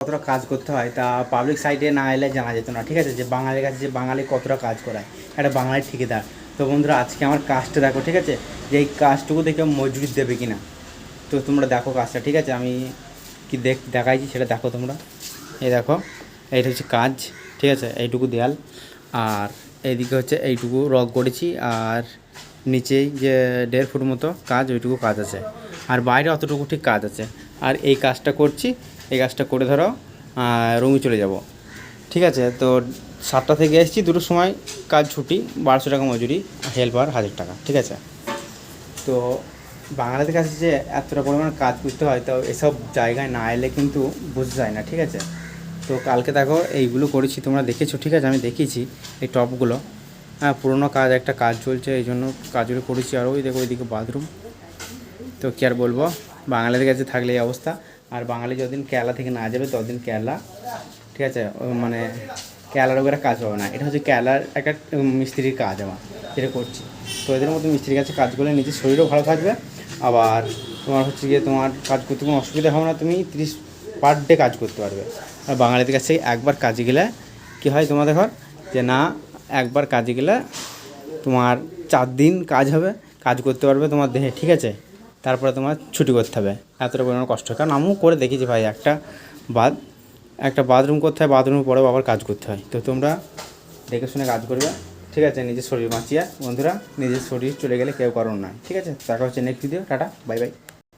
কতটা কাজ করতে হয় তা পাবলিক সাইটে না এলে জানা যেত না, ঠিক আছে, যে বাঙালির কাছে যে বাঙালি কতটা কাজ করায়, একটা বাঙালির ঠিকাদার। তো বন্ধুরা আজকে আমার কাজটা দেখো, ঠিক আছে, যে এই কাজটুকু দেখে মজুরি দেবে কি না। তো তোমরা দেখো কাজটা, ঠিক আছে, আমি কি দেখাইছি সেটা দেখো তোমরা। এই দেখো, এইটা হচ্ছে কাজ, ঠিক আছে, এইটুকু দেয়াল, আর এইদিকে হচ্ছে এইটুকু রগ করেছি, আর নিচেই যে 1.5 ফুট মতো কাজ, ওইটুকু কাজ আছে, আর বাইরে অতটুকু ঠিক কাজ আছে। আর এই কাজটা করছি, এই কাজটা করে ধরো রুমে চলে যাব, ঠিক আছে। তো 7টা থেকে এসেছি, 2টোর সময় কাজ ছুটি, 1200 টাকা মজুরি, হেল্পার 1000 টাকা, ঠিক আছে। তো বাঙালিদের কাছে যে এতটা পরিমাণ কাজ করতে হয়, তো এসব জায়গায় না এলে কিন্তু বোঝা যায় না, ঠিক আছে। তো কালকে দেখো এইগুলো করেছি, তোমরা দেখেছো, ঠিক আছে, আমি দেখিয়েছি এই টপগুলো। হ্যাঁ, পুরোনো কাজ, একটা কাজ চলছে, এই জন্য কাজগুলো করেছি। আর ওই দেখো ওইদিকে বাথরুম। তো কী আর বলবো, বাঙালিদের কাছে থাকলে এই অবস্থা। আর বাঙালি যতদিন কেরালা থেকে না যাবে ততদিন কেরালা, ঠিক আছে, মানে কেরালার ওপরে কাজ হবে না। এটা হচ্ছে কেরালার একটা মিস্ত্রির কাজ আমার, যেটা করছি। তো এদের মতো মিস্ত্রির কাছে কাজ করলে নিজের শরীরও ভালো থাকবে, আবার তোমার হচ্ছে গিয়ে তোমার কাজ করতে কোনো অসুবিধা হবে না, তুমি 30 পার ডে কাজ করতে পারবে। আর বাঙালিদের কাছে একবার কাজে গেলে কী হয়, তোমাদের ঘর যে না, একবার কাজে গেলে তোমার 4 দিন কাজ হবে, কাজ করতে পারবে তোমার দেহে, ঠিক আছে। তারপরে তোমার ছুটি করতে হবে, এতটা পরিমাণ কষ্ট। কারণ আমিও করে দেখেছি ভাই, একটা বাথরুম করতে হয়, বাথরুমের পরেও আবার কাজ করতে হয়। তো তোমরা দেখে শুনে কাজ করবে, ঠিক আছে, নিজের শরীর বাঁচিয়ে। বন্ধুরা, নিজের শরীর চলে গেলে কেউ কারণ নয়, ঠিক আছে। দেখা হচ্ছে next video, tata, bye bye.